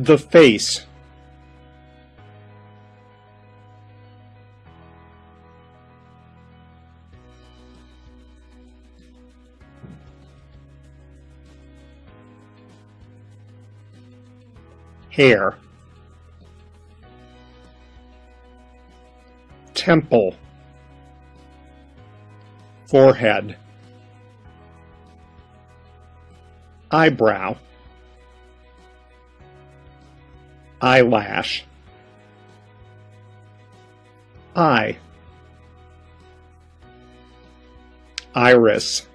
The face. Hair. Temple. Forehead. Eyebrow. Eyelash. Eye. Iris.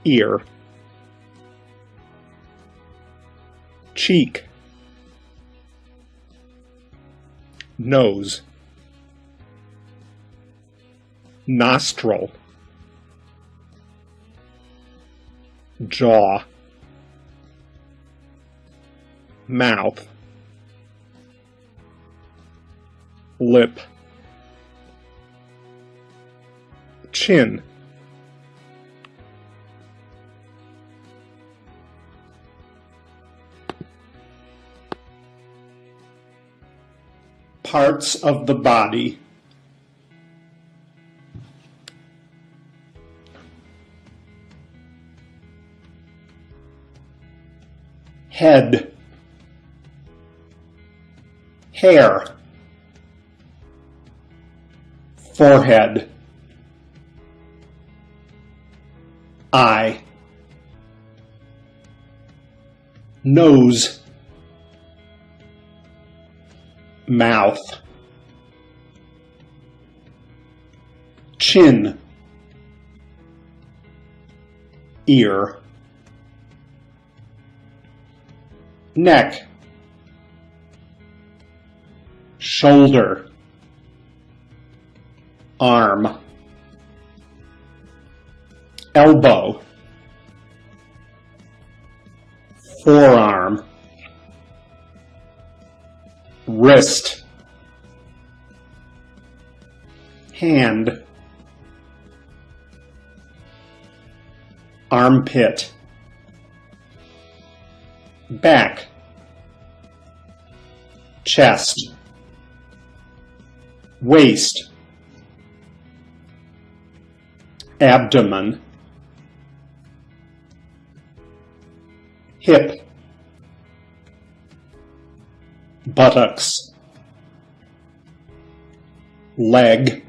Ear. Cheek. Nose. Nostril. Jaw. Mouth. Lip. Chin. Parts of the body. Head. Hair. Forehead. Eye. Nose. Mouth. Chin. Ear. Neck. Shoulder. Arm. Elbow. Forearm. Wrist. Hand. Armpit. Back. Chest. Waist. Abdomen. Hip. Buttocks. Leg.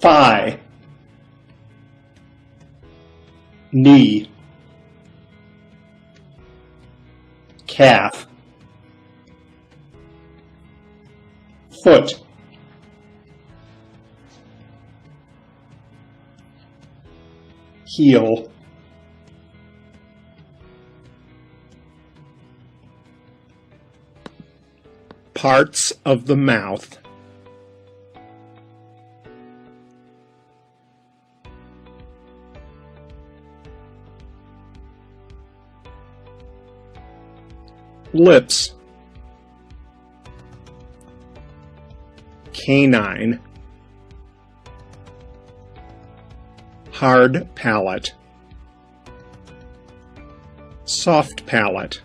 Thigh. Knee. Calf. Foot. Heel. Parts of the mouth. Lips. Canine. Hard palate. Soft palate.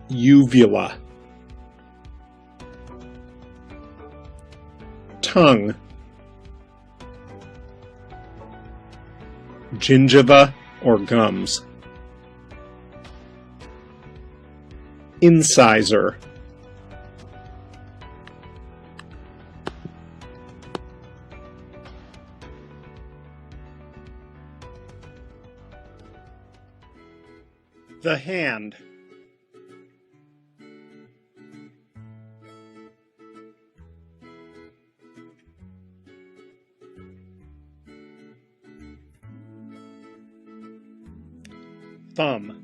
Uvula. Tongue. Gingiva or gums. Incisor. The hand. Thumb.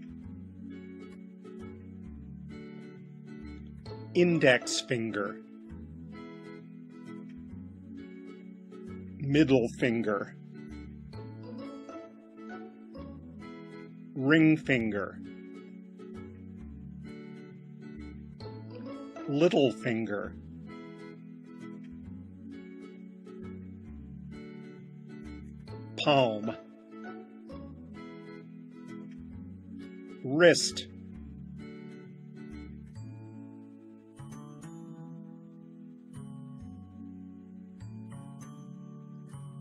Index finger. Middle finger. Ring finger. Little finger. Palm. wrist,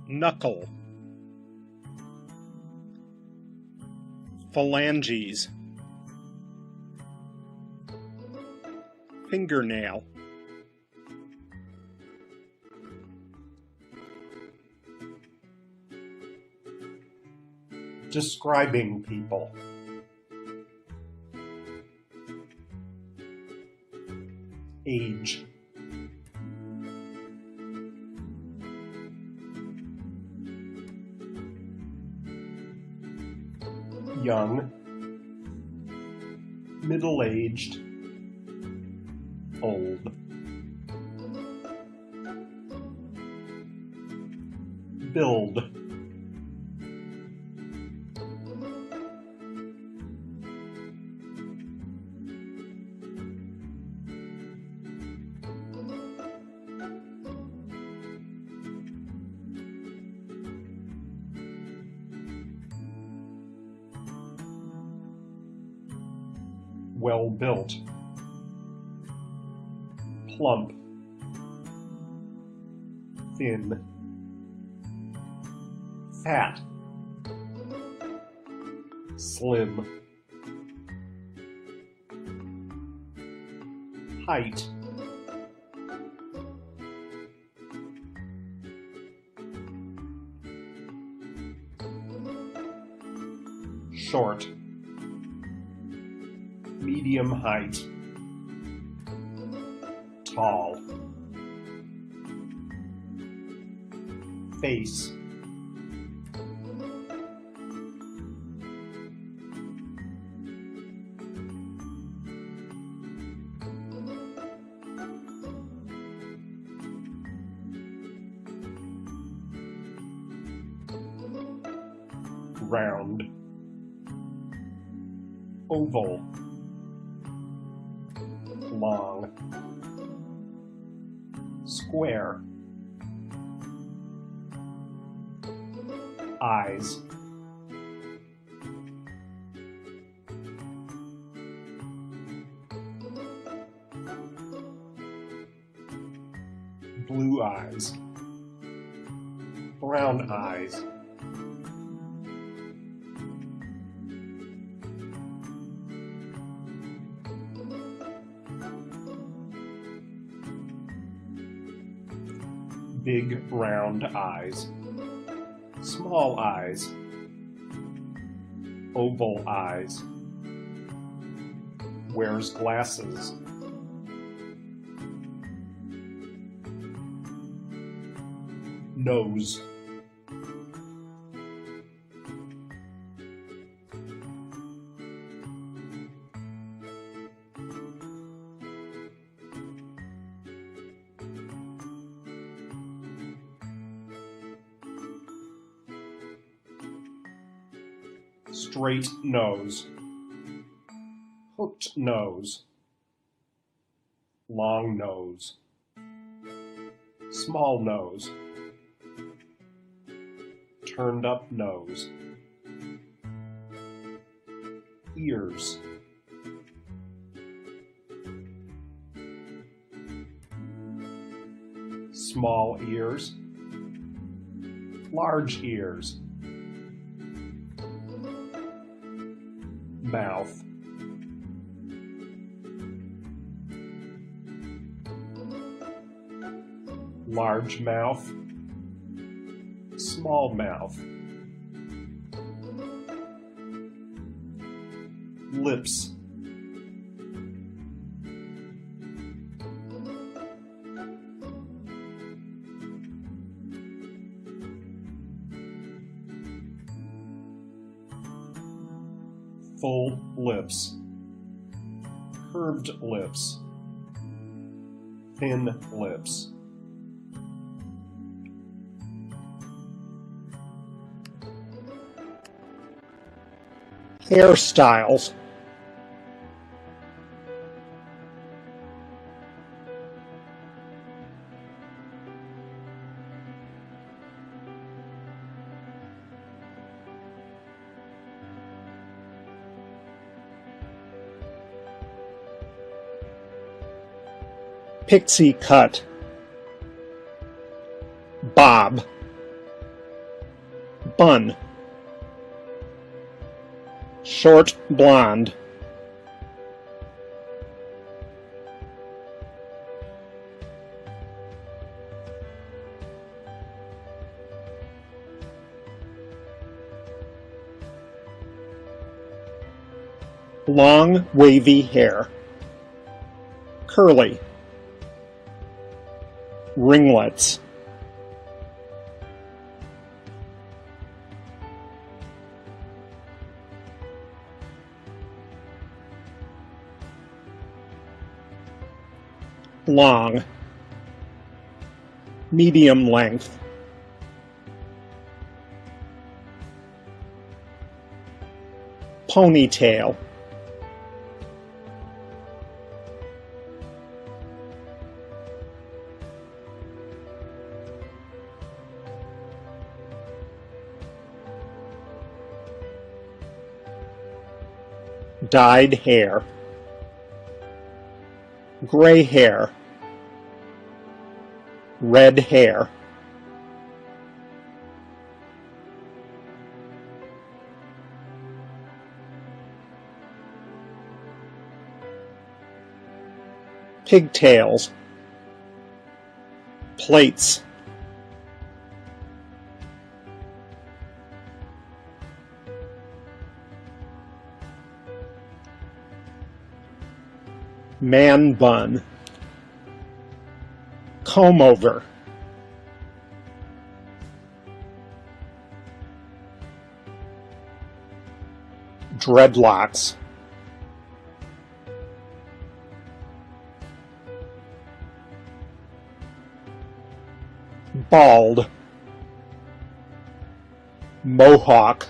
knuckle, phalanges, fingernail, describing people. Age. Young, middle-aged, old. Build. Well-built. Plump. Thin. Fat. Slim. Height. Short. Medium height. Tall. Face. Round. Oval. Long. Square. Eyes. Blue eyes. Brown eyes. Big round eyes. Small eyes. Oval eyes. Wears glasses. Nose. Straight nose. Hooked nose. Long nose. Small nose. Turned up nose. Ears. Small ears. Large ears. Mouth. Large mouth. Small mouth. Lips. Full lips. Curved lips. Thin lips. hairstyles, Pixie cut. Bob. Bun. Short blonde. Long wavy hair. Curly. Ringlets. Long. Medium length. Ponytail. Dyed hair. Gray hair. Red hair. Pigtails. Plaits. Man bun. Comb over. Dreadlocks. Bald. Mohawk.